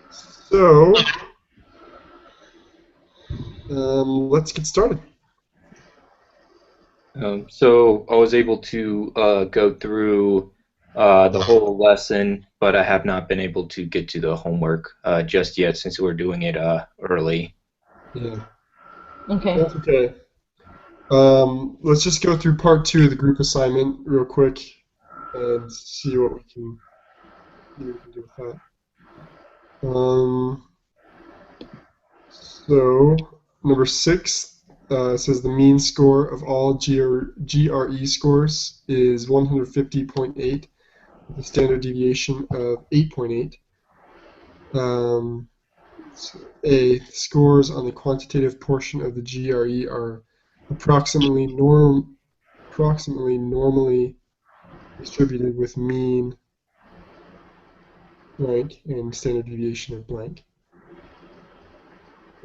So, let's get started. So I was able to go through the whole lesson, but I have not been able to get to the homework just yet since we're doing it early. Yeah, Okay. that's okay. Let's just go through part two of the group assignment real quick and see what we can do with that. So number six says the mean score of all GRE scores is 150.8 with a standard deviation of 8.8. Um, A. Scores on the quantitative portion of the GRE are approximately normally distributed with mean blank and standard deviation of blank.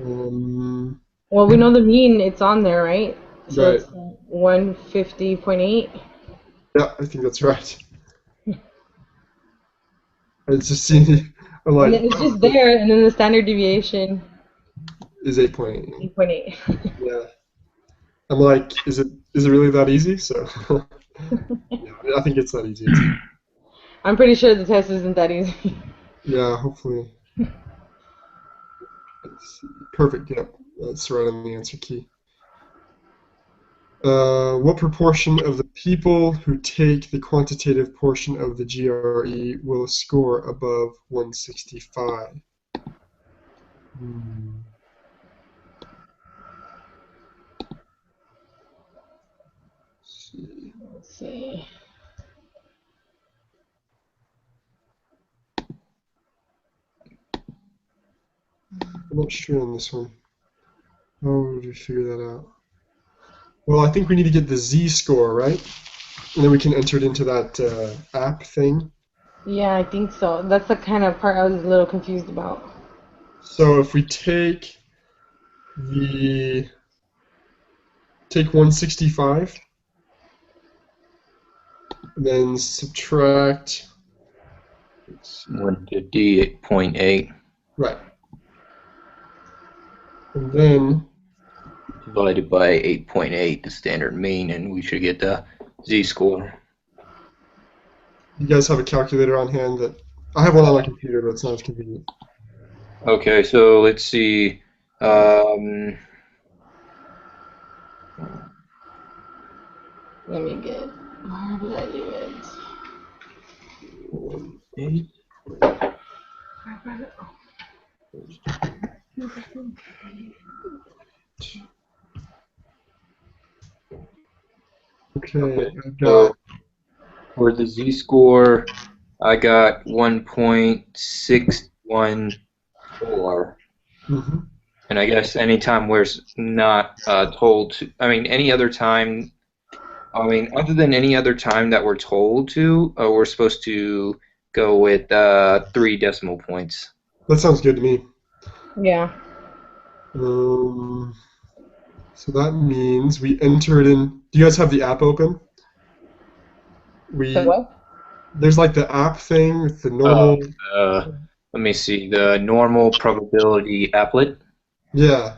Um, Well, we know the mean, it's on there, right? So right. it's 150.8. Yeah, I think that's right. I just see. I'm And like, then it's oh, just there, and then the standard deviation, is 8.8. 8.8. Yeah. I'm like, is it really that easy? So, yeah, I think it's that easy. I'm pretty sure the test isn't that easy. Yeah, hopefully. Let's see. Perfect. Yep, that's right on the answer key. What proportion of the people who take the quantitative portion of the GRE will score above 165? Hmm. Let's see. Let's see. I'm not sure on this one. How would we figure that out? Well, I think we need to get the Z-score, right? And then we can enter it into that app thing. Yeah, I think so. That's the kind of part I was a little confused about. So if we the take 165, and then subtract. Let's see. 158.8 Right, and then divided by 8.8, the standard mean, and we should get the z-score. you guys have a calculator on hand that I have one on my computer, but it's not as convenient. Okay, so let's see. Um, Let me get. Where did I leave it? 8. Okay, Okay, I've got so for the z-score, I got 1.614. mhm. And I guess anytime we're not told to, I mean, any other time, I mean, other than any other time that we're told to, we're supposed to go with 3 decimal points. That sounds good to me. Yeah. Um, so that means we enter it in. Do you guys have the app open? The We what? There's like the app thing with the Uh, normal. Let me see, the normal probability applet. Yeah.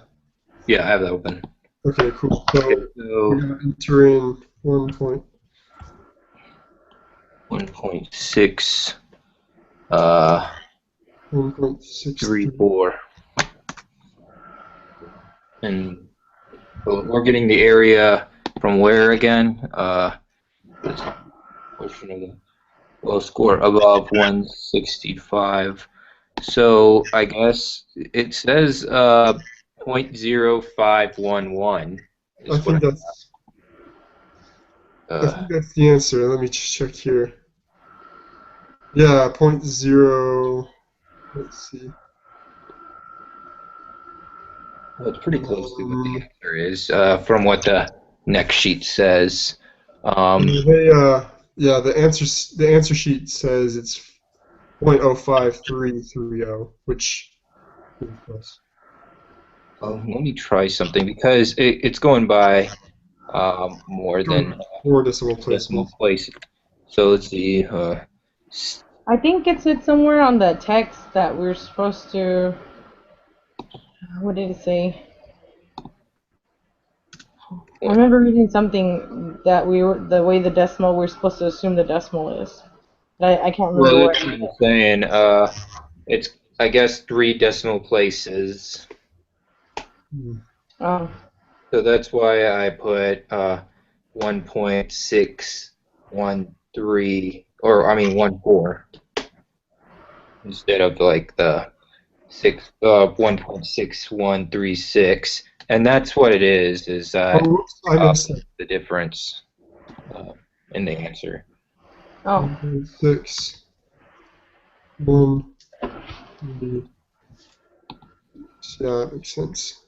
Yeah, I have that open. Okay, cool. Okay, So we're so gonna enter in 1 point. 1.6, uh, 1.63. 34. And so we're getting the area from where again? This portion of the will score above 165. So I guess it says 0.0511 I is what think that's I think that's the answer. Let me just check here. Yeah, point zero. Let's see. well, it's pretty close to what the Um, answer is from what the next sheet says. Um, they yeah, the answer sheet says it's 0.05330, which is close. let me try something because it's going by more Going than by 4 decimal decimal places. place. So let's see. I think it said somewhere on the text that we're supposed to. What did it say? I remember reading something that we were the way the decimal we're supposed to assume the decimal is. But I can't remember Well, what. this is saying it's I guess 3 decimal places. Hmm. Oh, So that's why I put 1.613 or I mean 14 instead of like the 1.6136, and that's what it is Oh, that whoops, I missed it. the difference uh, in the answer. oh, 1.6, 1, 3. Yeah, that makes sense.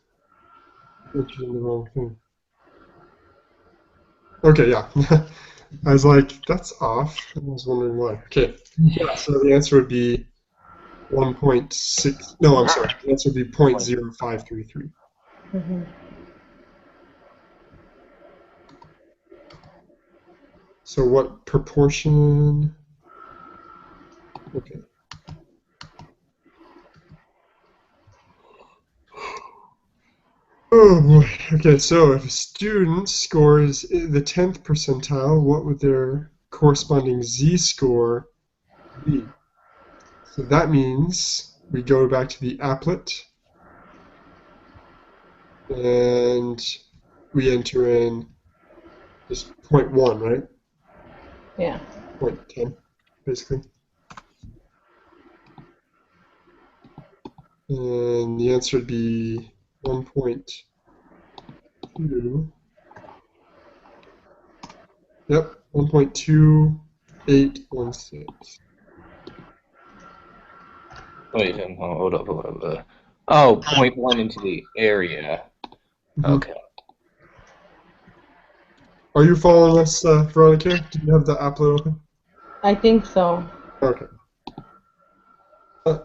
Entered in the wrong thing. Okay, yeah. I was like, that's off. I was wondering why. Okay. Yeah, so the answer would be 1.6. No, I'm sorry. The answer would be 0.0533. hmm. So what proportion? Okay. Oh boy. Okay, so if a student scores the 10th percentile, what would their corresponding z-score be? So that means we go back to the applet and we enter in just 0.1, right? Yeah. 0.10, basically. And the answer would be 1.2. Yep, 1.2816. Wait, hold up, hold up. Oh, 0.1 into the area. Mhm. Okay. Are you following us, Veronica? Do you have the applet open? I think so. Okay. Yeah,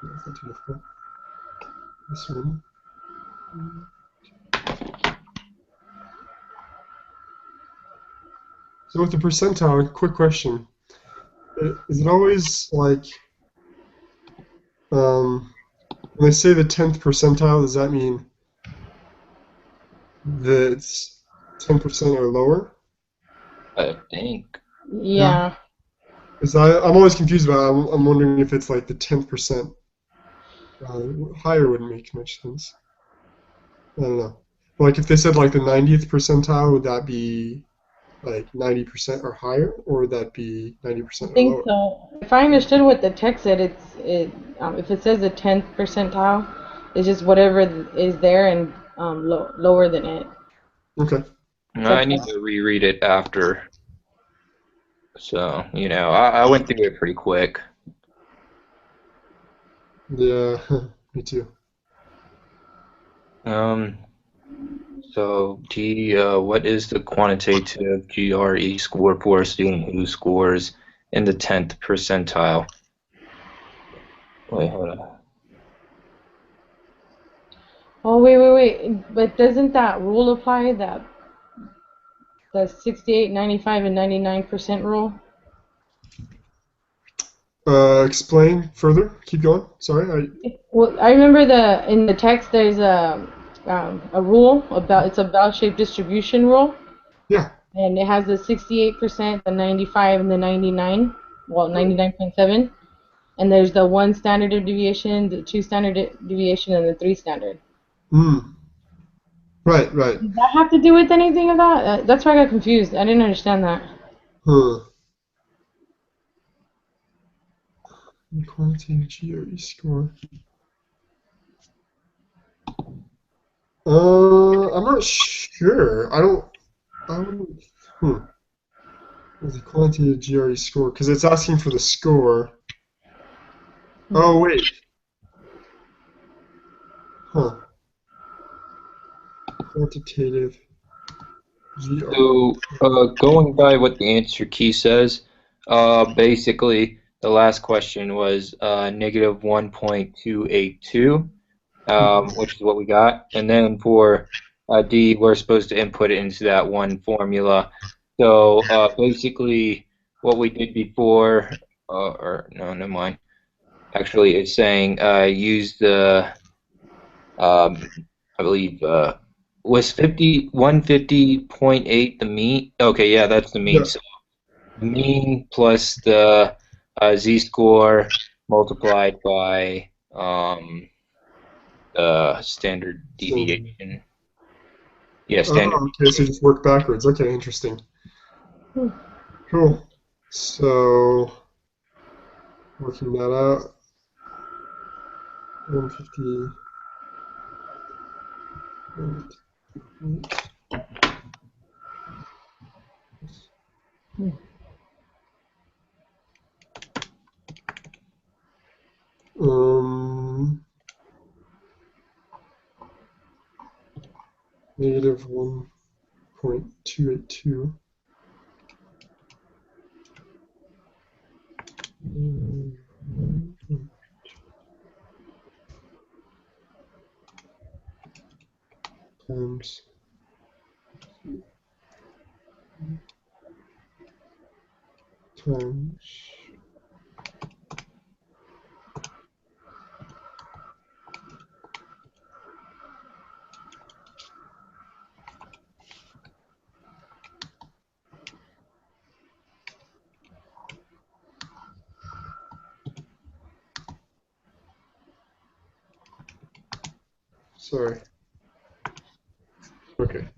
that's not too difficult. This one. So with the percentile, quick question. Is it always like, when they say the 10th percentile, does that mean that it's 10% or lower? I think. Yeah. Because I'm always confused about it. I'm wondering if it's like the 10%. Higher wouldn't make much sense. I don't know. Like if they said like the 90th percentile, would that be like 90% or higher, or would that be I 90% or think lower? so. If I understood what the text said, if it says the 10th percentile, it's just whatever is there and lower than it. Okay. I need to reread it after. So, I went through it pretty quick. Yeah, me too. So what is the quantitative GRE score for a student who scores in the 10th percentile? Wait, hold on. Oh, wait. But doesn't that rule apply, that the 68, 95, and 99% rule? Explain further. Keep going. Sorry. Well, I remember in the text there's a rule about it's a bell-shaped distribution rule, Yeah. and it has the 68%, the 95, and the 99. Well, 99.7. And there's the 1 standard deviation, the 2 standard deviation, and the 3 standard. Mm. Right. Does that have to do with anything of that? That's why I got confused. I didn't understand that. Huh. Quantitative GRE score. I'm not sure. I wouldn't. What's the quantitative GRE score? Because it's asking for the score. Oh, wait. Huh. Quantitative GRE. So, going by what the answer key says, basically the last question was negative 1.282, which is what we got. And then for D, we're supposed to input it into that one formula. So basically, what we did before, or no, never mind. Actually, it's saying use the I believe was 150.8 the mean. Okay, yeah, that's the mean. Yeah. So the mean plus the z-score multiplied by the standard deviation. Yeah, standard. Oh, okay, so you just work backwards. Okay, interesting. Cool. So, working that out, 150. Negative 1.282. Times times sorry. Okay.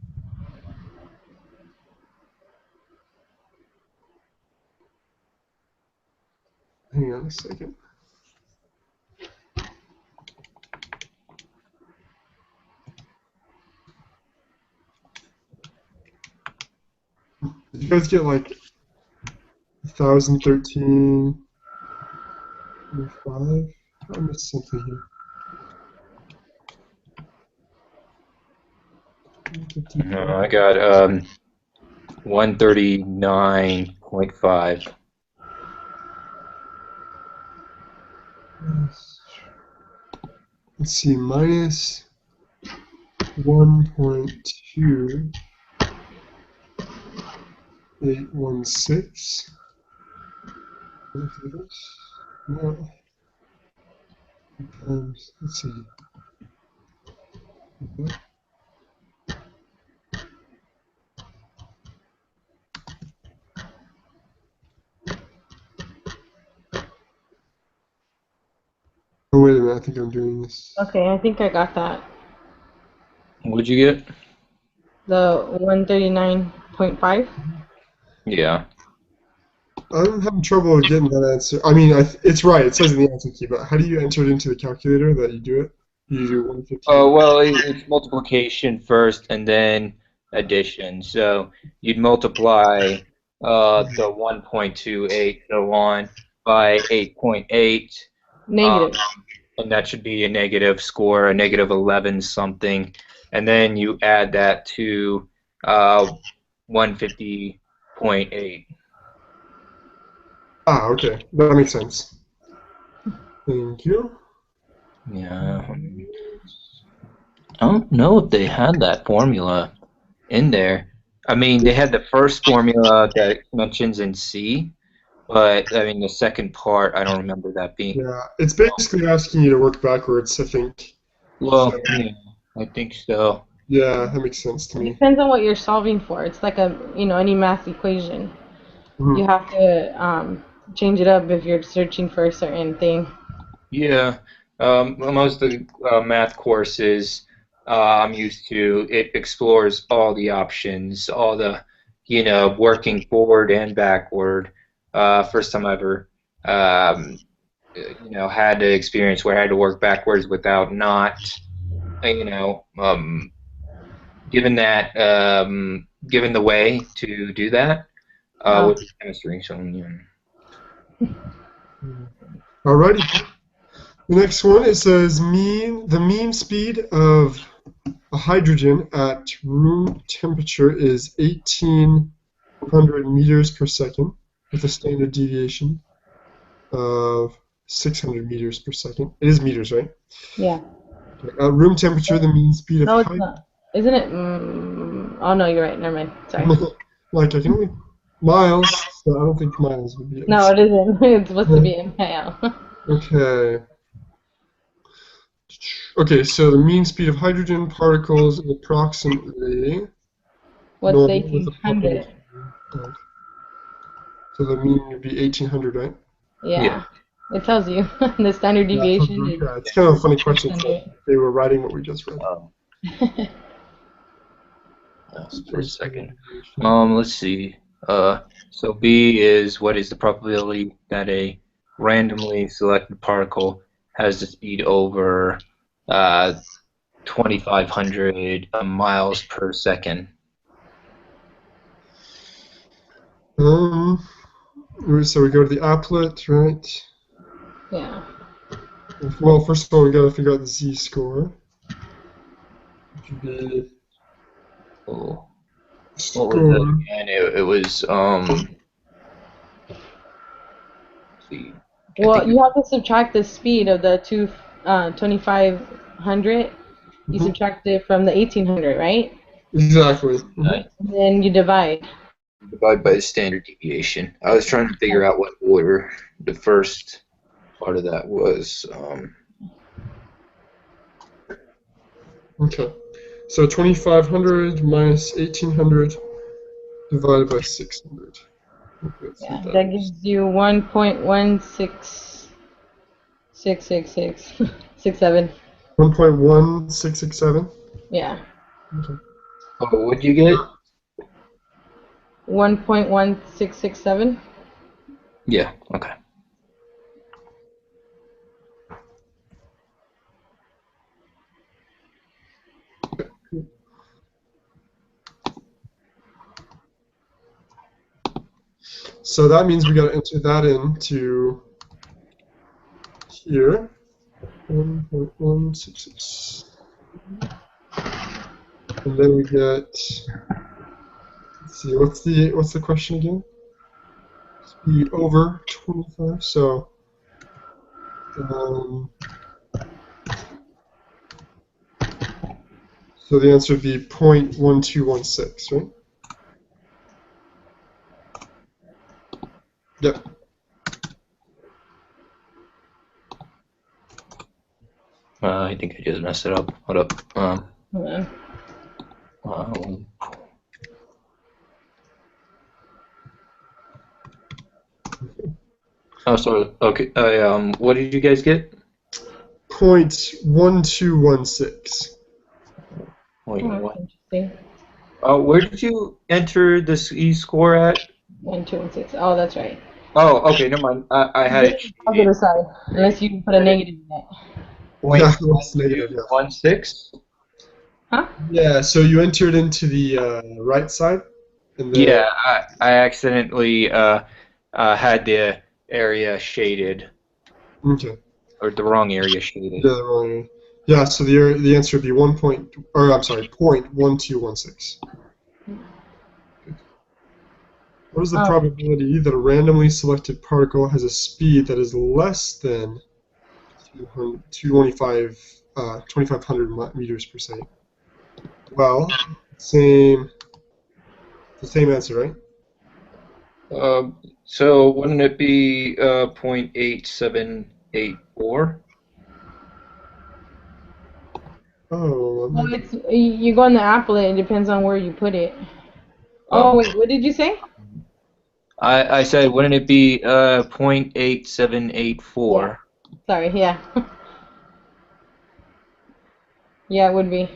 Hang on a second. Did you guys get like 1013.5? I missed something here. 155. I got 139.5. Let's see, minus 1.2816. No. Times, let's see. Oh, wait a minute, I think I'm doing this. Okay, I think I got that. What'd you get? The 139.5. Yeah. I'm having trouble getting that answer. I mean, it's right. It says in the answer key, but how do you enter it into the calculator that you do it? You do 150. Oh, well, it's multiplication first and then addition. So you'd multiply the 1.28 so on by 8.8, Negative. and that should be a negative score, a negative 11 something, and then you add that to 150.8. Ah, okay. That makes sense. Thank you. Yeah. I don't know if they had that formula in there. I mean, they had the first formula that mentions in C, but I mean the second part, I don't remember that being. Yeah, it's basically asking you to work backwards, I think. Well, So, yeah, I think so. yeah, that makes sense to It me. depends on what you're solving for. It's like any math equation. Mhm. You have to change it up if you're searching for a certain thing. Yeah, most of the math courses I'm used to, it explores all the options, all the, working forward and backward. First time I ever, had the experience where I had to work backwards without not, given that, given the way to do that with chemistry. So, Alrighty. The next one, it says the mean speed of a hydrogen at room temperature is 1,800 meters per second with a standard deviation of 600 meters per second. It is meters, right? Yeah. Okay. At room temperature, the mean speed of No, it's not. Isn't it? Oh no, you're right. Never mind. Sorry. like I can only miles. So I don't think minus would be. No, it isn't. It's supposed to be ML. Okay. Okay, so the mean speed of hydrogen particles is approximately What's normal with a 1800? population of. So the mean would be 1800, right? Yeah. It tells you. The standard deviation is Yeah, it's kind of a funny question. So 600. they were writing what we just read. For a second. Let's see. So B is what is the probability that a randomly selected particle has the speed over 2,500 miles per second? So we go to the applet, right? Yeah. Well, first of all, we got to figure out the z-score. It could be Oh, what score. was it again? It was let's see. Well, you have to subtract the speed of the 2,500. You subtract it from the 1,800, right? Exactly. And then you divide. Divide by the standard deviation. I was trying to figure out what order the first part of that was. Okay. So 2,500 minus 1,800 divided by 600. Yeah, that gives you 1.1666667. 1.1667. Yeah. Okay. Oh, what'd you get? 1.1667. Yeah. Okay. So that means we got to enter that into here. 1.166. And then we get. Let's see. What's the question again? Speed over 25. So. So the answer would be 0.1216, right? Yep. I think I just messed it up. Hold up. Oh, sorry. Okay. What did you guys get? 0.1216. Wait, what? Interesting. Where did you enter this e-score at? 1.216. Oh, that's right. Oh, okay. Never mind. I had it. Positive side, unless you put a negative in it. Yeah, it's negative. Yeah. 0.16? Huh? Yeah. So you entered into the right side, and then. Yeah, I accidentally had the area shaded, Okay. or the wrong area shaded. Yeah, the wrong. Yeah. So the answer would be 0.1216. What is the probability that a randomly selected particle has a speed that is less than 2,500 meters per second? Well, the same answer, right? So wouldn't it be 0.8784? Oh. Well, you go on the applet. It depends on where you put it. Oh wait, what did you say? I said, wouldn't it be 0.8784? Yeah. Sorry, yeah. Yeah, it would be.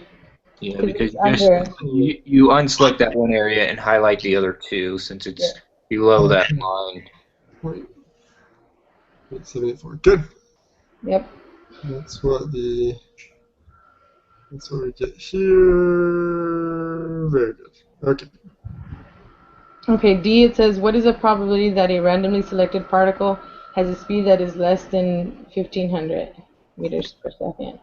Yeah, because you unselect that one area and highlight the other two since it's below that line. 0.874. Good. Yep. That's what we get here. Very good. Okay. Okay, D, it says, what is the probability that a randomly selected particle has a speed that is less than 1,500 meters per second?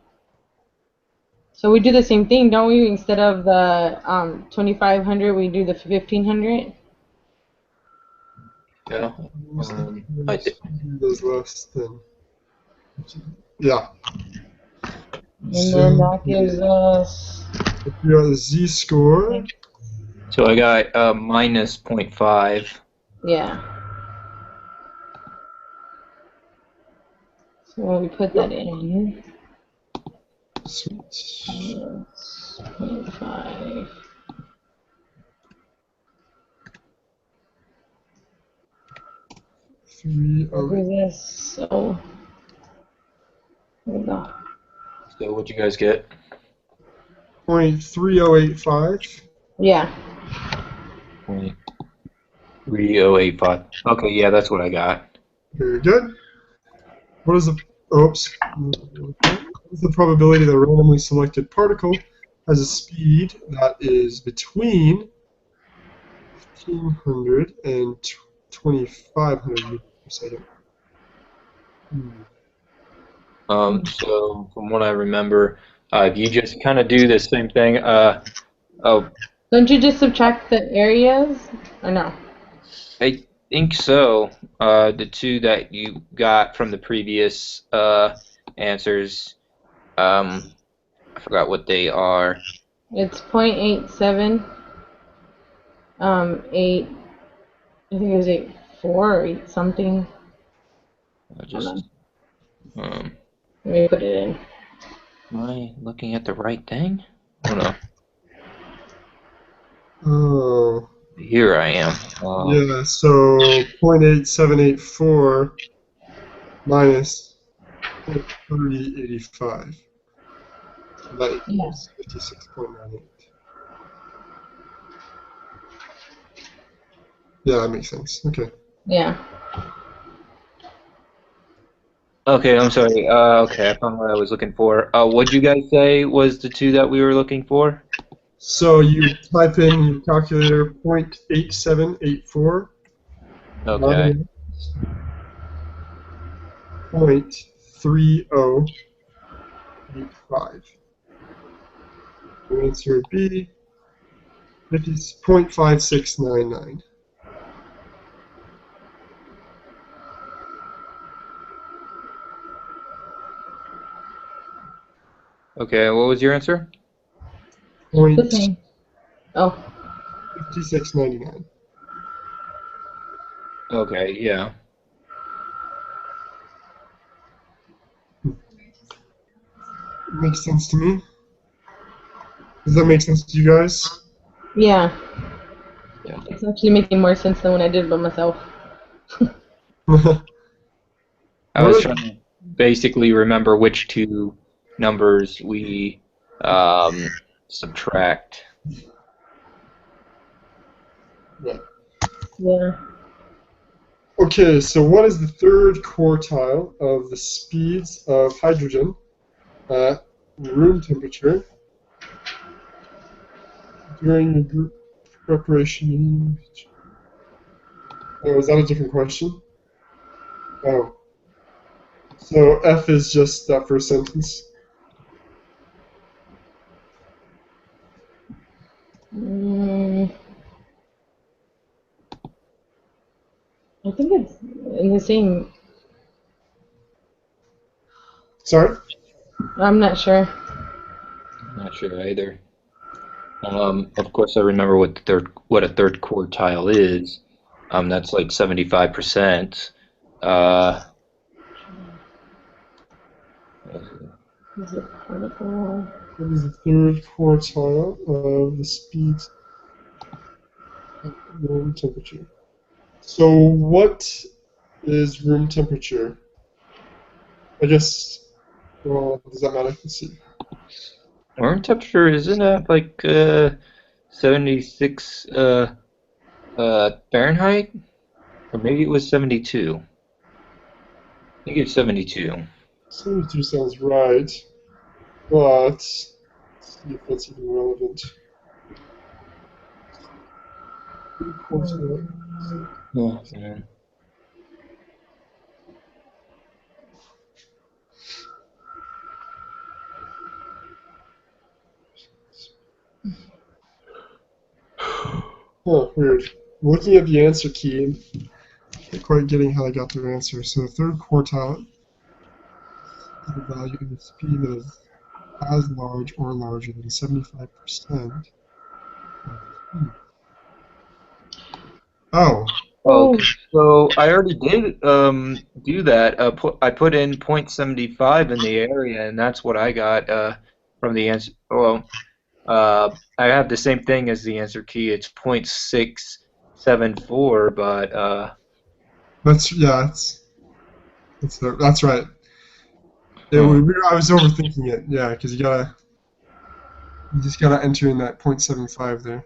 So we do the same thing, don't we? Instead of the 2,500, we do the 1,500. Yeah. I did. Is less than. Yeah. And then that gives us. If you got the z-score. So I got minus 0.5. Yeah. So when we put that in, Sweet. 0.5. We'll do this. So there we go. So what'd you guys get? 0.3085. Yeah. 0.3085. Okay, yeah, that's what I got. Very good. What is the oops? What is the probability that a randomly selected particle has a speed that is between 1500 and 2500 meters per second? So from what I remember, if you just kind of do the same thing, oh, Don't you just subtract the areas? Or no? I think so. The two that you got from the previous answers, I forgot what they are. It's 0.87. 8. I think it was 8.4 or 8 something. Just, Let me put it in. am I looking at the right thing? Oh no, Oh, here I am. yeah, so 0.8784 minus 0.3085. That equals 56.98. Yeah, that makes sense. Okay. Yeah. Okay, I'm sorry. Okay, I found what I was looking for. What'd you guys say was the two that we were looking for? So you type in your calculator 0.8784 Okay. minus 0.3085. The answer would be 0.5699. Okay, what was your answer? The same. Oh. 5699. Okay, yeah. Makes sense to me. Does that make sense to you guys? Yeah. Yeah. It's actually making more sense than when I did it by myself. I was trying to basically remember which two numbers we subtract. Yeah. Okay, so what is the third quartile of the speeds of hydrogen at room temperature during the group preparation? Oh, is that a different question? Oh. So F is just that first sentence. I think it's in the same. Sorry? I'm not sure. I'm not sure either. Of course, I remember what a third quartile is. That's like 75%. Is it particle? What is the third quartile of the speeds at room temperature? So what is room temperature? I guess, well, does that matter? Let's see. Room temperature isn't that like 76 Fahrenheit? Or maybe it was 72. I think it's 72. 72 sounds right, but let's see if that's even relevant. Third quartile. Oh, man. Oh, weird. Looking at the answer key, not quite getting how they got their answer. So the third quartile is the value of the speed that is as large or larger than 75%. Oh. Oh, Okay, so I already did do that. I put in 0.75 in the area, and that's what I got from the answer. Well, I have the same thing as the answer key. It's 0.674, but That's yeah, that's right. huh. I was overthinking it. Yeah, because you just gotta enter in that 0.75 there.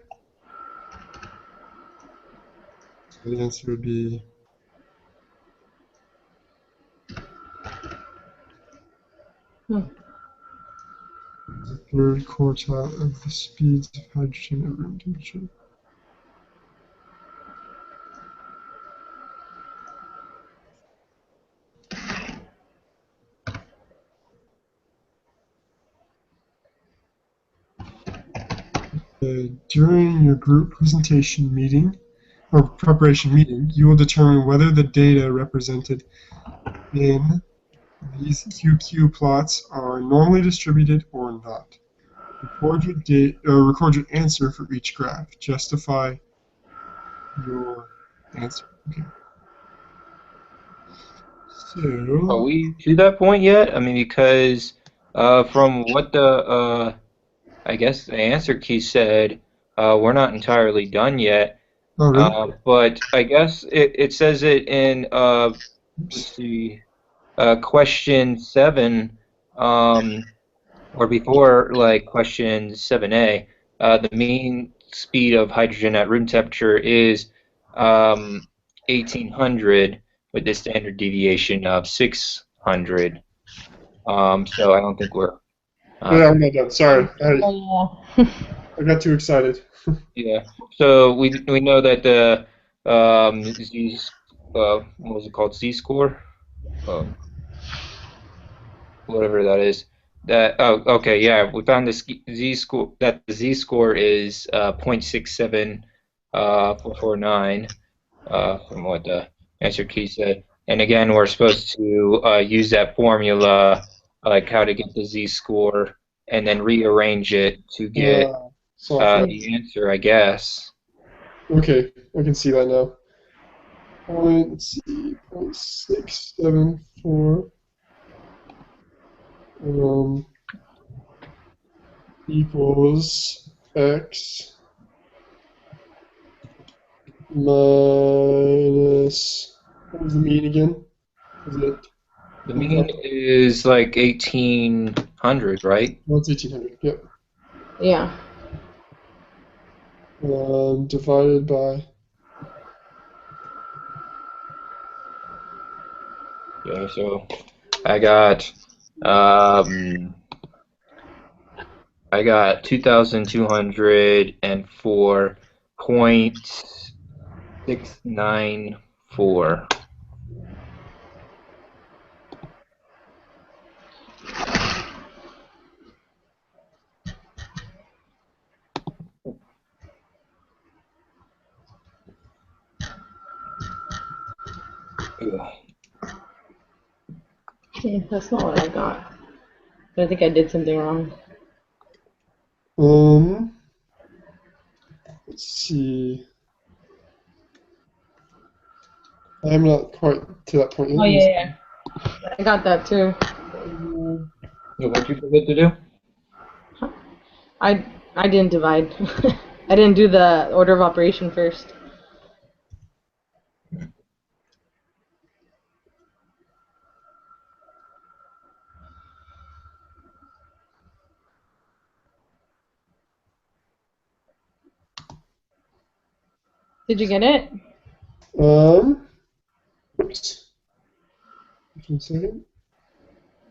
So the answer would be hmm. the third quartile of the speeds of hydrogen at room temperature. During your group presentation meeting or preparation meeting, you will determine whether the data represented in these QQ plots are normally distributed or not. Record your answer for each graph. Justify your answer. Okay. Are So, we to that point yet? I mean, because from what the I guess the answer key said, we're not entirely done yet. oh really? But I guess it says it in let's Oops. see, question 7, or before like question 7A. The mean speed of hydrogen at room temperature is 1800 with the standard deviation of 600. So I don't think we're Oh, uh, yeah, we're not done. Sorry, Oh, yeah. I got too excited. yeah. So we know that the Z what was it called, Z score, um, whatever that is. That oh okay, yeah, we found the Z score, that the Z score is 0.67 449 from what the answer key said. And again, we're supposed to use that formula, like how to get the Z score, and then rearrange it to get Software. the answer, I guess. Okay, I can see that now. Let's see, 0.674 equals x minus, what was the mean again? Is it, The mean is like 1800, right? well, it's 1800, yep. Yeah. Divided by, Yeah, so I got um I got 2204.694. That's not what I got. But I think I did something wrong. um, let's see. I'm not quite to that point yet. Oh, yeah, yeah. I got that too. What'd you forget to do? I I didn't divide. I didn't do the order of operation first. Did you get it? Oops. Just 1 second.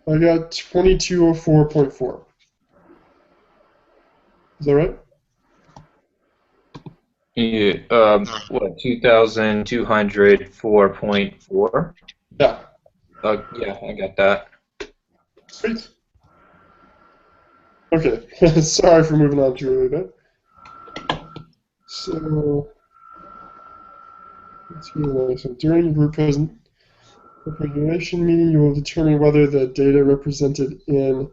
I got 2204.4. Is that right? Yeah, what, 2204.4? Yeah. Yeah, I got that. Sweet. Okay. Sorry for moving on too early there. So, let's go to the next one. During group preparation meeting, you will determine whether the data represented in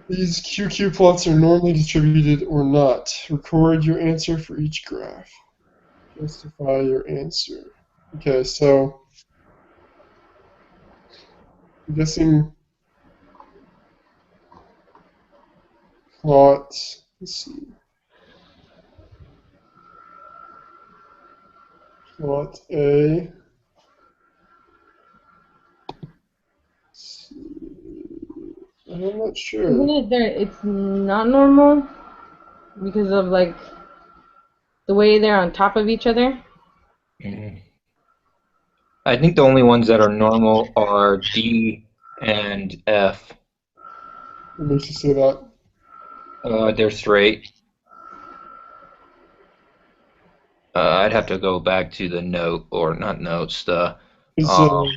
these QQ plots are normally distributed or not. Record your answer for each graph. Justify your answer. Okay, so I'm guessing plot. Let's see. Plot A. I'm not sure. Isn't it there? It's not normal because of like the way they're on top of each other. Mhm. I think the only ones that are normal are D and F. What makes you say that? They're straight. I'd have to go back to the note, or not notes, the Is um,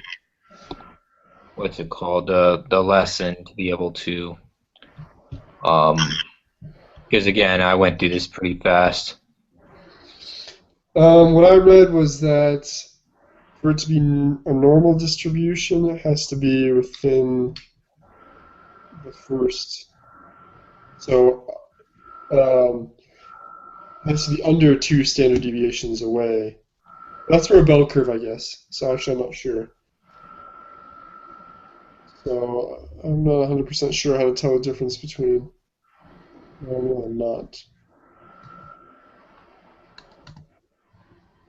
what's it called, the lesson to be able to um, because again, I went through this pretty fast. what I read was that for it to be a normal distribution, it has to be within the first. So it has to be under 2 standard deviations away. That's for a bell curve, I guess. So actually, I'm not sure. So I'm not 100% sure how to tell the difference between normal and not.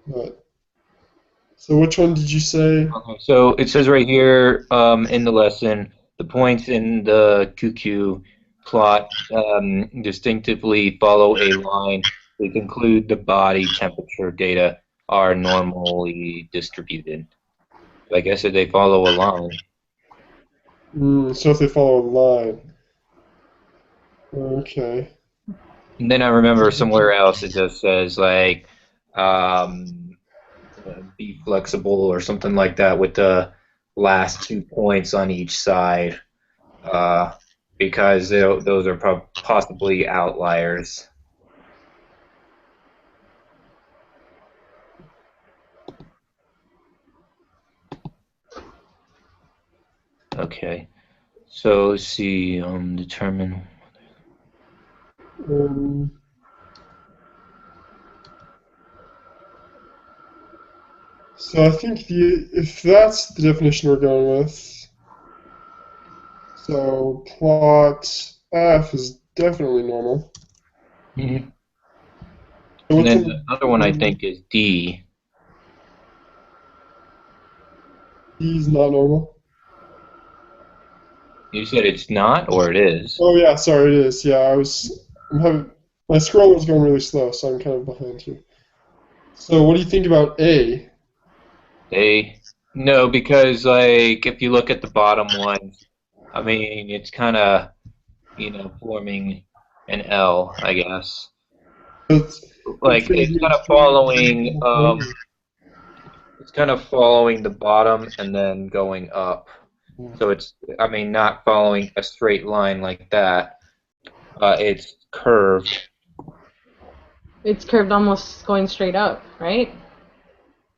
But so which one did you say? Okay, so it says right here in the lesson, the points in the QQ plot distinctively follow a line. They conclude the body temperature data are normally distributed. I guess if they follow a line. So if they follow a line. Okay. And then I remember somewhere else it just says like um, be flexible or something like that with the last 2 points on each side. Uh, because those are possibly outliers. Okay, so let's see. Determine. Um, so I think if that's the definition we're going with, so plot F is definitely normal. Mhm. So And which then one? the other one I think is D. D is not normal. You said it's not, or it is? Oh yeah, sorry, it is. Yeah, I'm having my scroll was going really slow, so I'm kind of behind here. So what do you think about A? A. No, because like if you look at the bottom ones, I mean it's kind of forming an L, I guess. It's Like going to be it's kind of following the bottom and then going up. So it's, I mean, not following a straight line like that. It's curved. It's curved almost going straight up, right?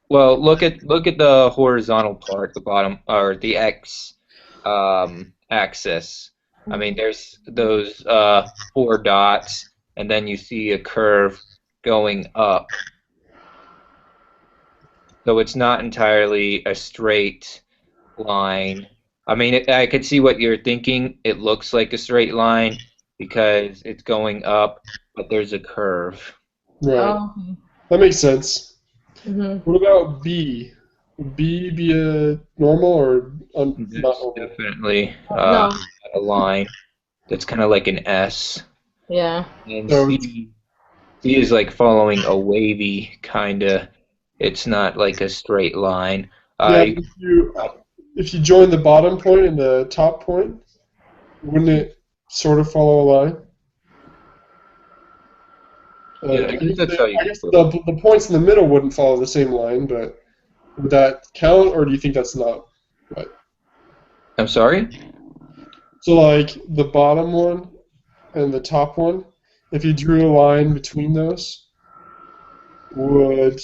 Well, look at the horizontal part, the bottom or the X axis. I mean, there's those 4 dots, and then you see a curve going up. So it's not entirely a straight line. I mean, I could see what you're thinking. It looks like a straight line because it's going up, but there's a curve. right. Oh. That makes sense. Mhm. What about B? Would B be a normal or not That's normal? definitely No. a line. That's kind of like an S. Yeah. And So C is like following a wavy kind of. It's not like a straight line. yeah, I if you join the bottom point and the top point, wouldn't it sort of follow a line? Yeah, I guess that's how you I could guess put it. the points in the middle wouldn't follow the same line, but would that count, or do you think that's not right? I'm sorry? So, like the bottom one and the top one, if you drew a line between those, would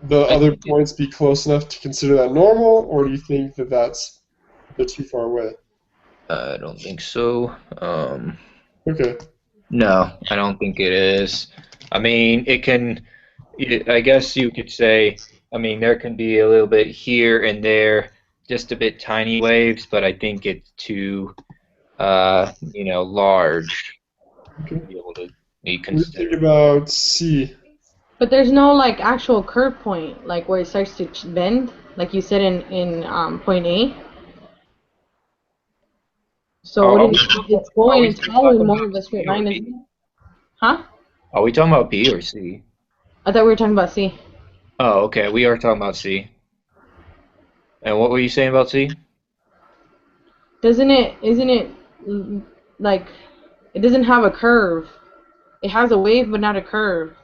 the I other think points be close enough to consider that normal, or do you think that they're too far away? I don't think so. Okay. No, I don't think it is. I mean, it can. I guess you could say, I mean, there can be a little bit here and there, just a bit tiny waves, but I think it's too, large Okay. to be able to be What do you think considered. about C? But there's no like actual curve point, like where it starts to bend, like you said in point A. So Are, what are it, we it's are going, we it's still following talking more about of a straight B or line, isn't D? it? Huh? Are we talking about B or C? I thought we were talking about C. Oh, okay, we are talking about C. And what were you saying about C? Doesn't it? Isn't it like it doesn't have a curve? It has a wave, but not a curve.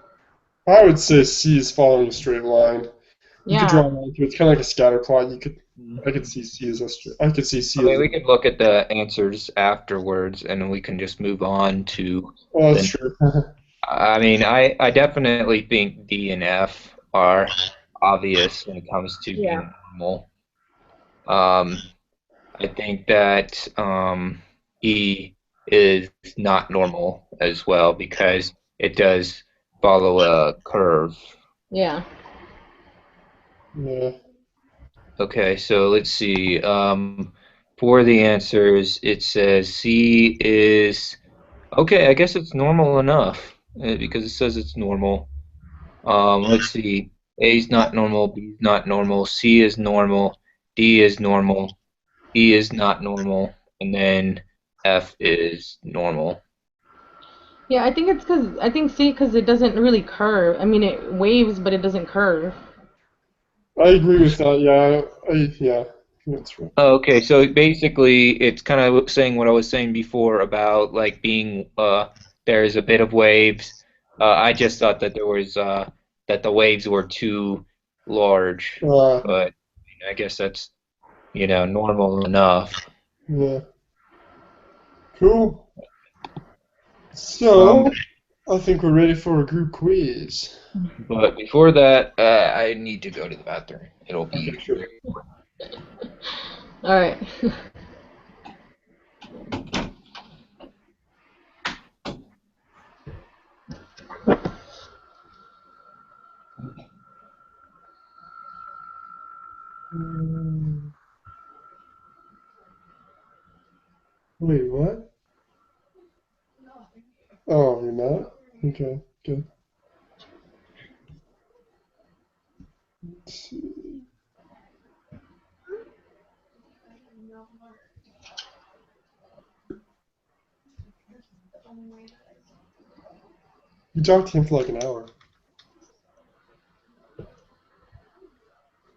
I would say C is following a straight line. You could draw Yeah. a line through. It's kind of like a scatter plot. I could Mhm. see C as a straight. I could see I C as mean, a. we could look at the answers afterwards, and then we can just move on to Oh, that's the. true. I mean, I definitely think D and F are obvious when it comes to Yeah. being normal. Um, I think that E is not normal as well because it does follow a curve. Yeah. Yeah. Okay, so let's see. For the answers, it says C is okay. I guess it's normal enough because it says it's normal. Let's see. A is not normal. B is not normal. C is normal. D is normal. E is not normal, and then F is normal. Yeah, I think C because it doesn't really curve. I mean, it waves, but it doesn't curve. I agree with that. Yeah. Yeah. That's right. Oh, okay, so basically, it's kind of saying what I was saying before about like being there's a bit of waves. I just thought that there was that the waves were too large, Uh, but I guess that's normal enough. yeah. Cool. So, Um, I think we're ready for a group quiz. but before that, I need to go to the bathroom. It'll Okay, be sure. very quick. All right. Mm, Wait, what? Oh, you're not? Okay, good. Let's see. You talked to him for like an hour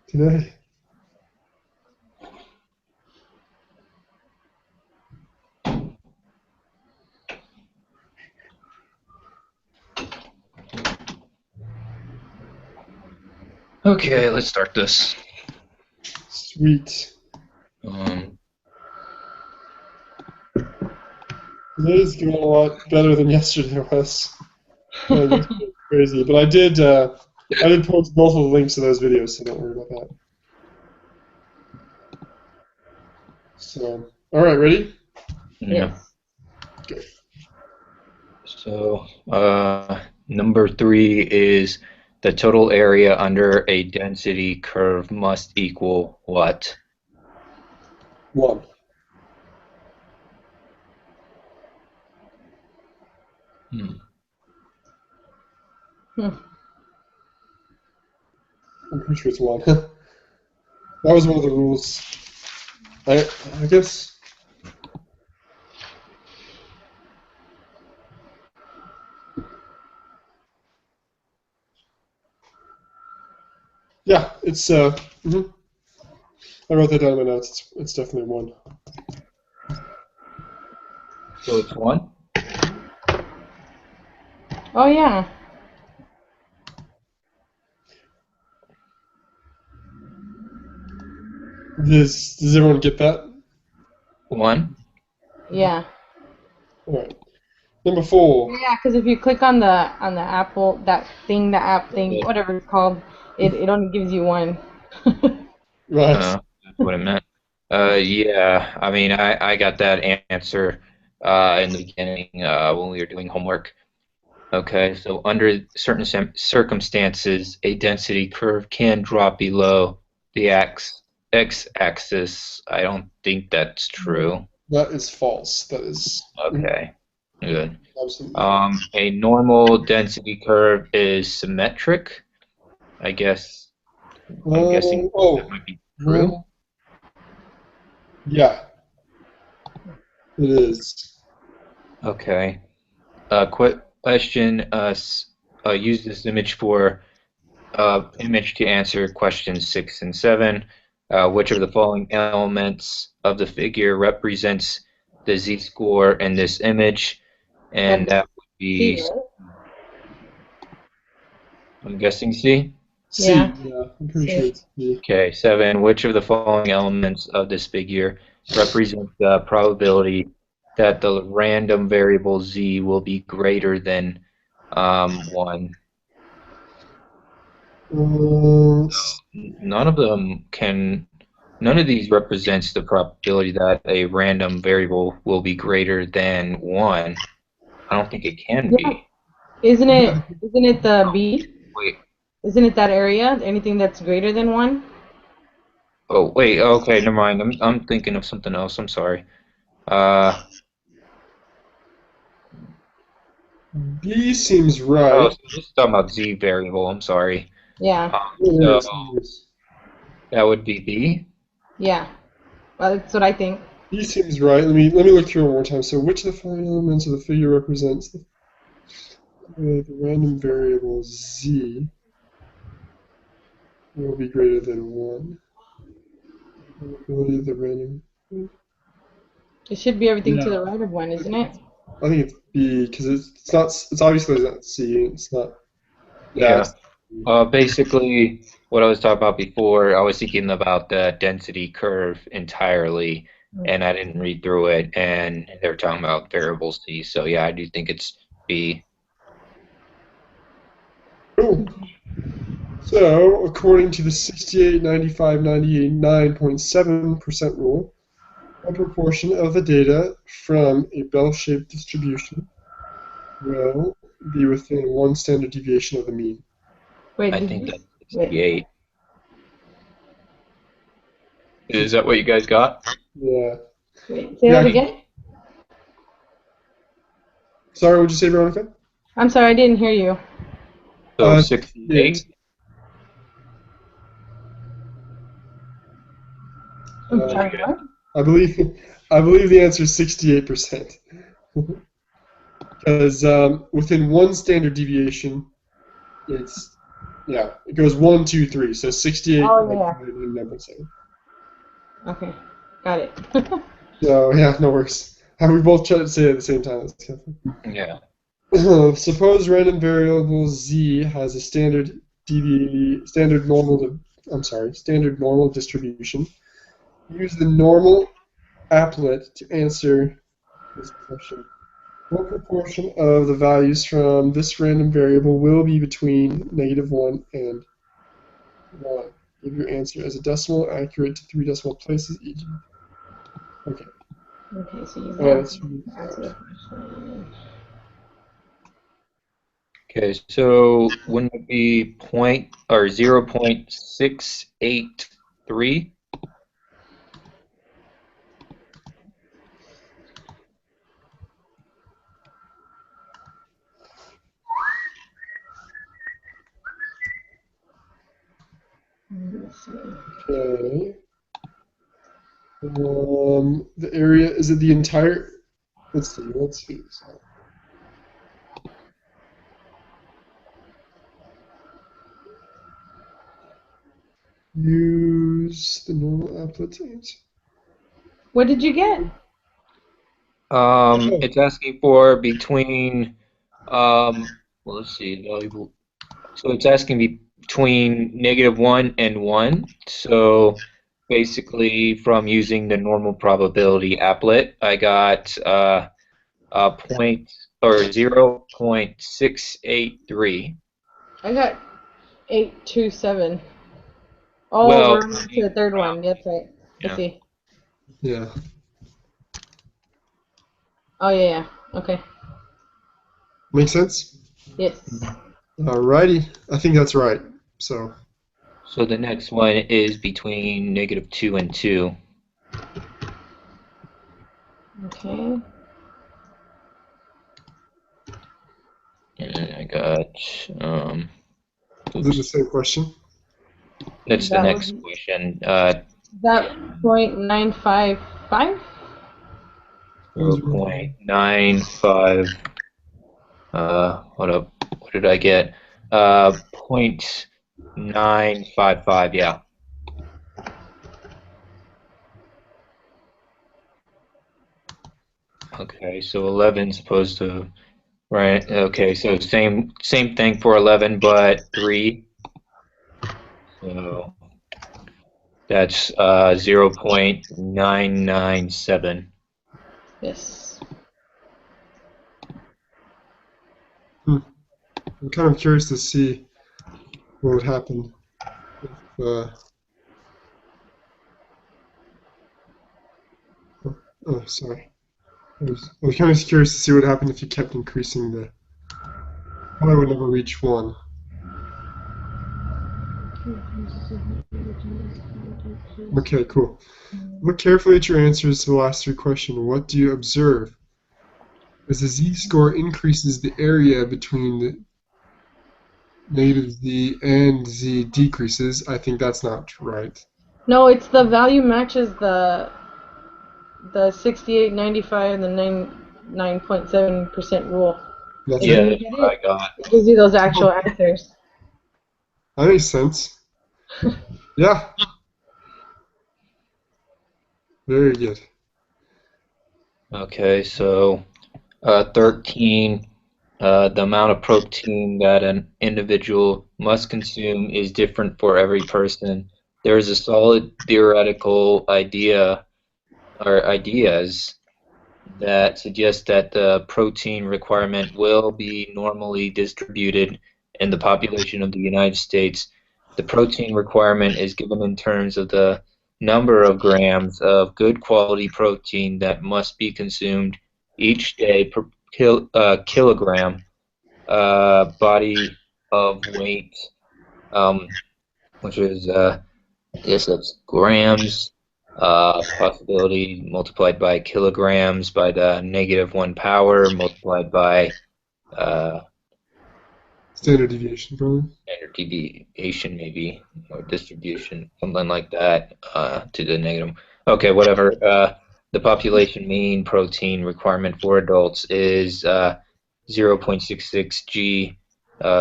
today. Okay, let's start this. Sweet. Um, Today's going a lot better than yesterday was. Yesterday was crazy, but I did post both of the links to those videos, so don't worry about that. So, all right, ready? yeah. Yes. Go. So, number three is the total area under a density curve must equal what? One. Hmm. Hmm. I'm pretty sure it's one. That was one of the rules. I guess. Yeah, it's mhm. I wrote that down in my notes. It's definitely one. So it's one? Oh yeah. Does everyone get that? One? Yeah. All right. Number four. Yeah, because if you click on the Apple that thing, the app thing, Uh, whatever it's called, it only gives you one. Right. that's what I meant. Yeah, I mean, I got that answer in the beginning when we were doing homework. Okay, so under certain circumstances, a density curve can drop below the x-axis. I don't think that's true. That is false. That is Okay, good. absolutely. A normal density curve is symmetric. I guess I'm guessing that might be true. Normal. Yeah, it is. Okay. Quick question. Use this image for image to answer questions 6 and 7. Which of the following elements of the figure represents the z-score in this image? And that would be, C, right? I'm guessing C. C. Yeah. Yeah, I'm pretty C. sure it's C. Okay, 7. Which of the following elements of this figure represent the probability that the random variable z will be greater than 1? None of them can. None of these represents the probability that a random variable will be greater than 1. I don't think it can Yeah. be. Isn't it the B? Wait. Isn't it that area? Anything that's greater than 1? Oh, wait. Okay, never mind. I'm thinking of something else. I'm sorry. Uh, B seems oh, right. so this is talking about z variable. I'm sorry. Yeah. So Yes. that would be B. Yeah. Well, that's what I think. B seems right. Let me look through it one more time. So, which of the following elements of the figure represents the random variable z will be greater than 1? Probability of the random. It should be everything to Yeah. the right of 1, isn't it? I think it's B because it's not. It's obviously not C. It's not. Yeah. Yeah. Basically, what I was talking about before, I was thinking about the density curve entirely, and I didn't read through it, and they're talking about variable C. So yeah, I do think it's B. Cool. So, according to the 68, 95, 9.7% rule, a proportion of the data from a bell-shaped distribution will be within one standard deviation of the mean. Wait, I did think you? that's Wait. 68. Is that what you guys got? Yeah. Wait. Say that again? Sorry, what'd you say, Veronica? I'm sorry, I didn't hear you. So 68. 68? I'm sorry, what? I believe the answer is 68%. Because within one standard deviation, it goes 1, 2, 3. So 68 Oh, yeah. 9.7. Okay, got it. So yeah, no worries. We both tried to say it at the same time. That's kind of fun. Yeah. Suppose random variable z has a standard normal distribution. Use the normal applet to answer this question. What proportion of the values from this random variable will be between -1 and 1? Give your answer as a decimal, accurate to 3 decimal places, e.g. Okay. Okay, so you Let's answer read the question. Okay, so wouldn't it be 0.683? Let's see. Okay. The area, is it the entire? Let's see. Use the normal applet to answer. What did you get? It's asking for between, well, let's see, so it's asking between -1 and 1. So basically, from using the normal probability applet, I got a point or 0.683. I got 827. Oh, Well, we're on to the third one. That's right. Let's yeah. see. Yeah. Oh, yeah. Okay. Make sense? Yes. Alrighty, I think that's right. So, So the next one is between -2 and 2. Okay. And I got, is it the oops, same question? that's the That next would question. that 0.955? 0.95, what did I get? 0.955, yeah. Okay, so 11 supposed to, right, okay, so same thing for 11, but 3. So that's 0.997. Hmm. Yes. I'm kind of curious to see what would happen if, oh, sorry. I was kind of curious to see what happened if you kept increasing the. Probably would never reach 1. Okay, cool. Look carefully at your answers to the last 3 questions. What do you observe? As the z-score increases, the area between the -z and z decreases. I think that's not right. No, it's the value matches the 68, 95, and the 9.7% rule. That's If it? Yeah, you that's get what it, I got. it gives you those actual Oh, answers. that makes sense. Yeah, very good. Okay, so 13, the amount of protein that an individual must consume is different for every person. There is a solid theoretical idea or ideas that suggest that the protein requirement will be normally distributed in the population of the United States. The protein requirement is given in terms of the number of grams of good quality protein that must be consumed each day per kilogram body of weight, um, which is yes, that's grams, possibility multiplied by kilograms by the -1 power multiplied by uh, Standard deviation, probably. standard deviation maybe, or distribution, something like that, to the negative. Okay, whatever. The population mean protein requirement for adults is 0.66 g,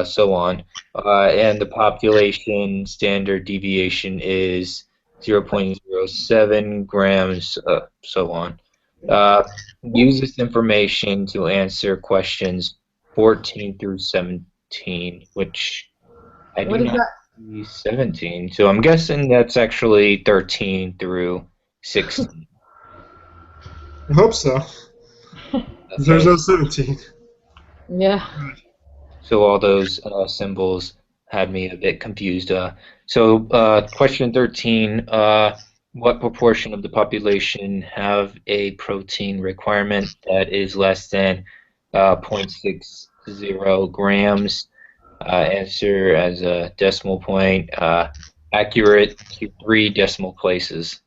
so on. And the population standard deviation is 0.07 grams, so on. Use this information to answer questions 14 through 17, which I do What is not that? see 17. So I'm guessing that's actually 13 through 16. I hope so. There's Okay. no 17. Yeah. So all those symbols had me a bit confused. So question 13, what proportion of the population have a protein requirement that is less than 0.60 grams? Answer as a decimal point, accurate to 3 decimal places.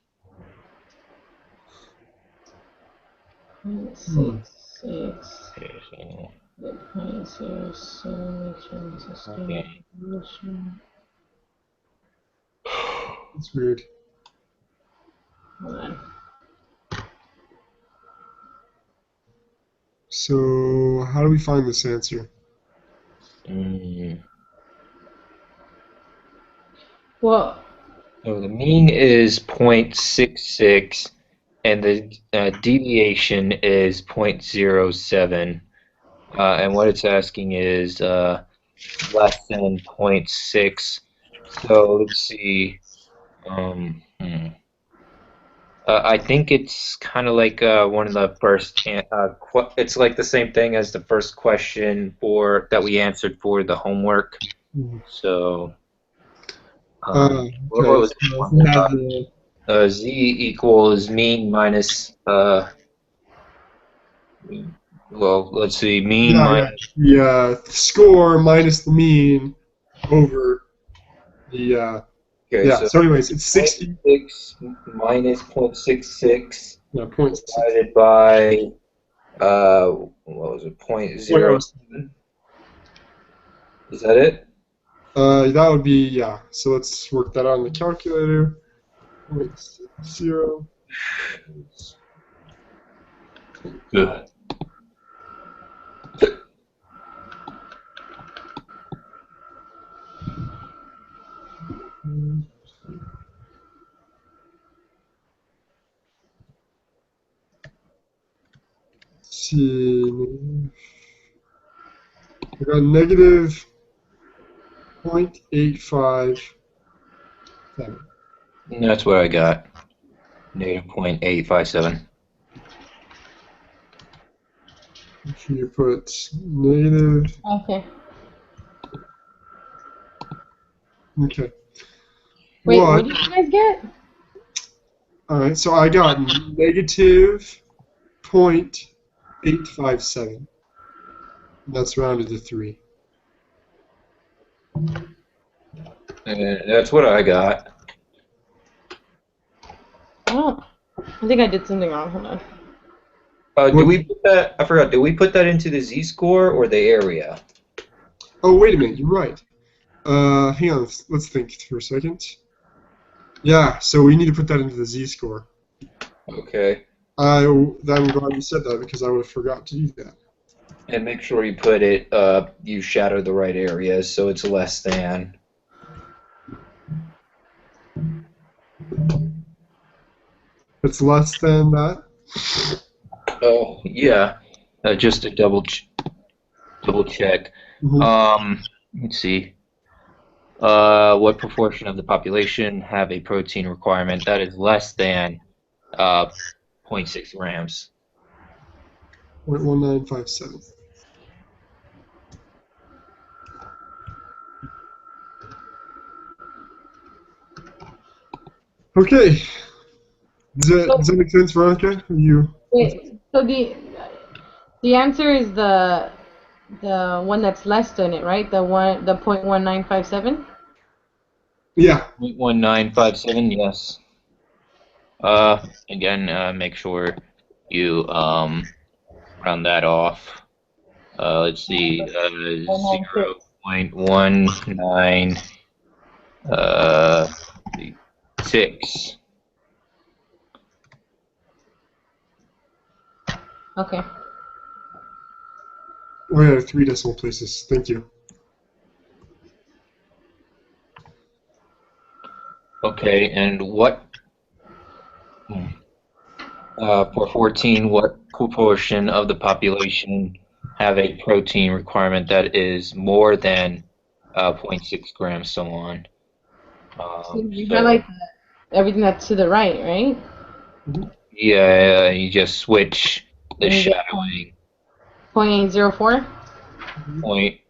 Hmm. 0.66. Okay, so, 0.07 okay. That's weird. Hold on. So, how do we find this answer? Mm. Well, So the mean is 0.66 and the deviation is 0.07. And what it's asking is less than zero point 0.6. So let's see. I think it's kind of like one of the first. It's like the same thing as the first question for that we answered for the homework. Hmm. So, what Okay, was so if it? we have the. Z equals mean minus Well, let's see. Mean Yeah, minus. the score minus the mean over the Okay, yeah. so So anyways, it's 60. 0.6 minus 0.66 Yeah, 0.6. divided by what was it? 0.07. Is that it? That would be yeah. So let's work that out on the calculator. 0.0. Ugh. See, I got negative 0.857. And that's what I got. Negative 0.857. Can you put negative? Okay. Okay. Wait, What? what did you guys get? All right. So I got negative 0.857. That's rounded to 3. And that's what I got. Oh, I think I did something wrong. Hold on. Do we put that? I forgot. Did we put that into the z-score or the area? Oh, wait a minute. You're right. Hang on. Let's think for a second. Yeah. So we need to put that into the z-score. Okay. I'm glad you said that because I would have forgot to do that. And make sure you put it. You shadow the right areas so it's less than. It's less than that. Oh yeah. Just to double check. Mm-hmm. Let's see. What proportion of the population have a protein requirement that is less than 0.6 grams? 0.1957. Okay. Does that make sense, Veronica? Wait, so the answer is the one that's less than it, right? The 0.1957? Yeah. 0.1957, yes. Again, make sure you round that off. Let's see, 0.196. Okay. Oh yeah, 3 decimal places. Thank you. Okay, and what for 14, what proportion of the population have a protein requirement that is more than 0.6 grams, so on? So you So, highlight everything that's to the right, right? yeah, you just switch the And you get shadowing 0.804? point.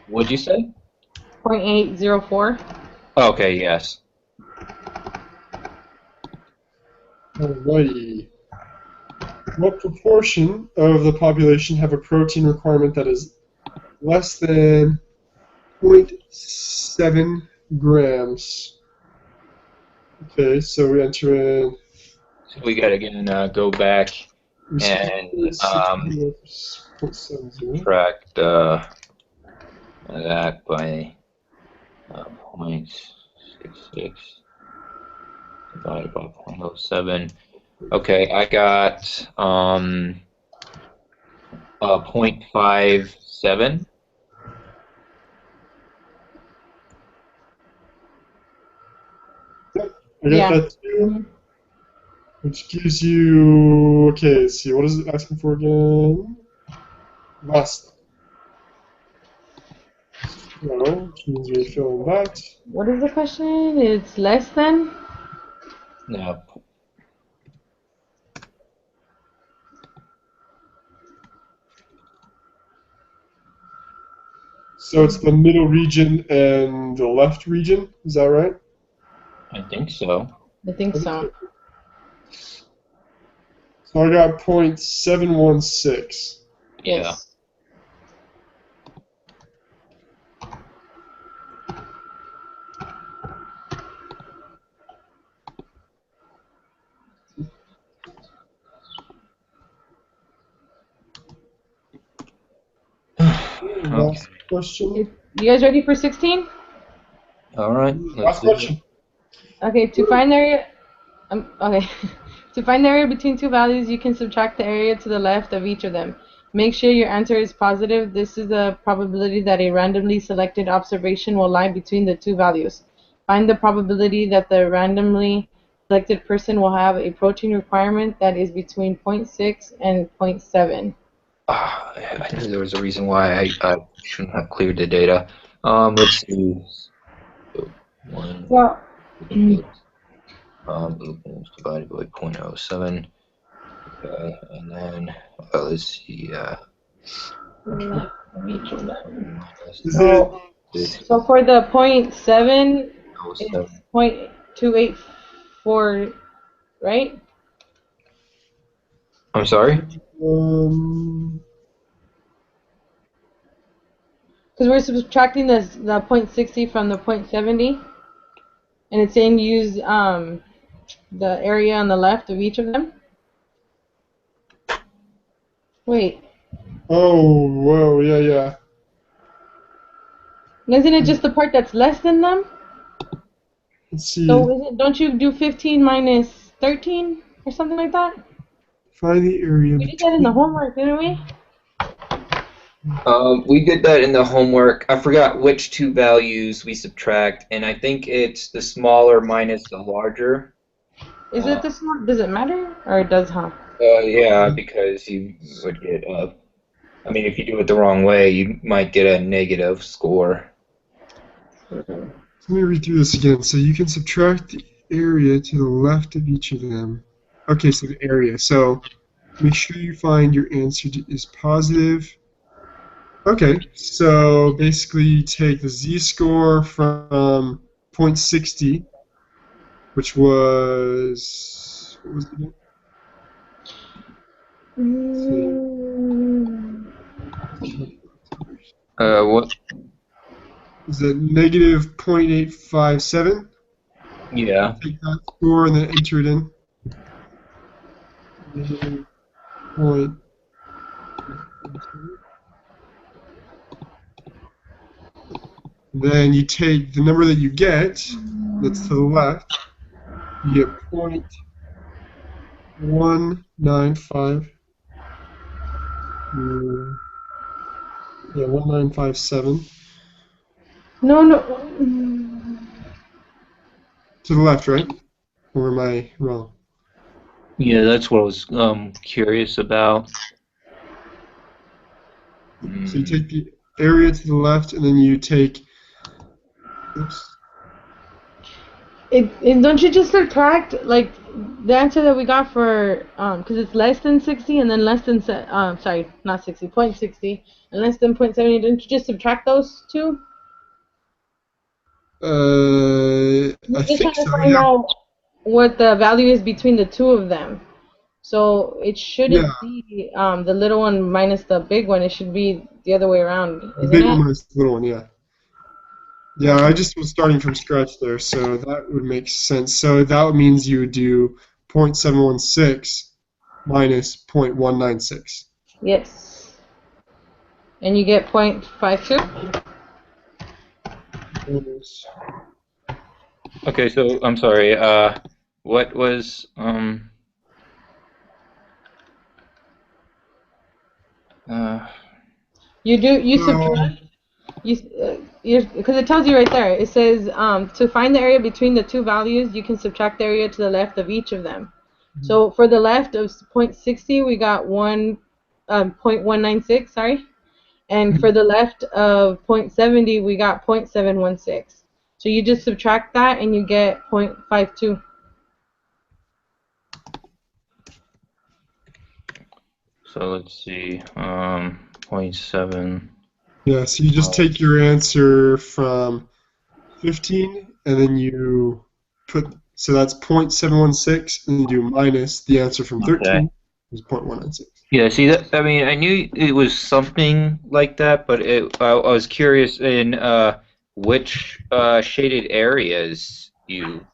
What'd you say? 0.804? Okay, yes. Alrighty. What proportion of the population have a protein requirement that is less than 0.7 grams? Okay, so we enter in. So we gotta again go back and 0.70. subtract that by 0.66 divided by 0.07. Okay, I got 0.57. I got that too. Which gives you, okay, let's see, what is it asking for again? Less. So, which means we fill in that. What is the question? It's less than? No. So it's the middle region and the left region, is that right? I think so. I think so. So I got 0.716. Yeah. Yes. Last question. You guys ready for 16? All right. Last question. Okay, to find the area, okay. To find the area between two values, you can subtract the area to the left of each of them. Make sure your answer is positive. This is the probability that a randomly selected observation will lie between the two values. Find the probability that the randomly selected person will have a protein requirement that is between 0.6 and 0.7. I knew there was a reason why I shouldn't have cleared the data. Let's see. So, one. Well, Is divided by 0.07. Okay, and then let's see. So for the 0.7, it's 07. 0.284, right? I'm sorry. Because we're subtracting the 0.60 from the 0.70, and it's saying use the area on the left of each of them. Wait, Oh, whoa, yeah. isn't it just the part that's less than them? Let's see. So don't you do 15 minus 13 or something like that? Find the area We did that in the homework, didn't we? We did that in the homework. I forgot which two values we subtract, and I think it's the smaller minus the larger. Is it this one? Does it matter? Or it does, huh? Yeah, because you would get I mean, if you do it the wrong way, you might get a negative score. Let me read through this again. So you can subtract the area to the left of each of them. Okay, so the area. So make sure you find your answer is positive. Okay, so basically you take the z-score from 0.60, which was, what was it again? What? Is it negative 0.857? Yeah. Take that score and then enter it in. Negative point. Then you take the number that you get, that's to the left, you get 0.195. Yeah, 1957. No. To the left, right? Or am I wrong? Yeah, that's what I was curious about. So you take the area to the left, and then you take. Oops. Don't you just subtract like the answer that we got for because it's less than 60 and then less than sorry, not 60, 0.60 and less than 0.70. Didn't you just subtract those two? I We're just think trying to so. find Yeah. out what the value is between the two of them. So it shouldn't be the little one minus the big one. It should be the other way around, The isn't big it? one minus the little one. Yeah. Yeah, I just was starting from scratch there, so that would make sense. So that means you would do 0.716 minus 0.196. Yes. And you get 0.52? Okay, so I'm sorry. What was You subtract because it tells you right there. It says to find the area between the two values, you can subtract the area to the left of each of them. So for the left of 0.60, we got 0.196. Sorry, and for the left of 0.70, we got 0.716. So you just subtract that and you get 0.52. So let's see. 0.7. Yeah, so you just take your answer from 15, and then you put, so that's 0.716, and you do minus the answer from 13. Okay. was 0.196. Yeah, see that. I mean, I knew it was something like that, but I was curious in which shaded areas you.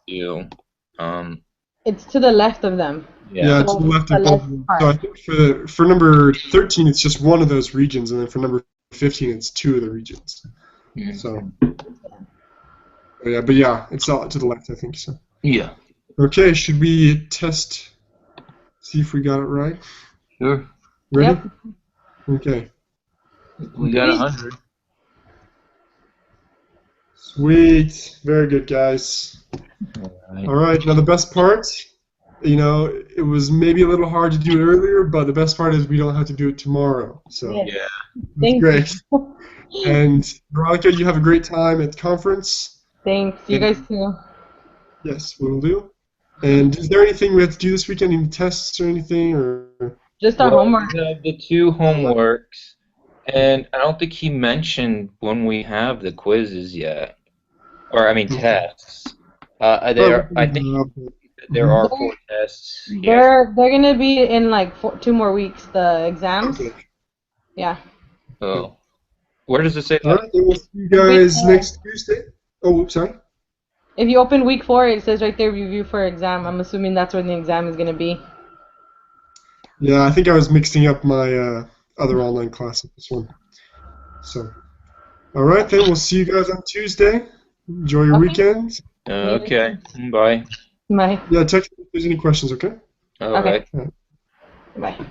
Um, It's to the left of them. Yeah, yeah. to the left The of both left of them. part. So I think for number 13, it's just one of those regions, and then for number 15, it's two of the regions. Mhm. So, but yeah, it's all to the left, I think so. Yeah. Okay, should we test, see if we got it right? Sure. Ready? Yep. Okay. We got 100. Sweet. Very good, guys. Alright. All right, now the best part, it was maybe a little hard to do it earlier, but the best part is we don't have to do it tomorrow. So Yes. Yeah. that's Thank great. you. And Veronica, you have a great time at the conference. Thanks. You guys too. Yes, we'll do. And is there anything we have to do this weekend? Any tests or anything? Or Just our Well, homework. we have the 2 homeworks, and I don't think he mentioned when we have the quizzes yet, or I mean tests. I think there are 4 tests. Yes. They're gonna be in like 2 more weeks. The exams. Okay. Yeah. Oh, where does it say All that? right, then we'll see you guys next Tuesday. Oh, oops, sorry. If you open week 4, it says right there review for exam. I'm assuming that's when the exam is gonna be. Yeah, I think I was mixing up my other online class with this one. So, all right, then we'll see you guys on Tuesday. Enjoy your Okay. weekend. Okay. Bye. Bye. Yeah, text me if there's any questions, okay? All Okay. right. Bye.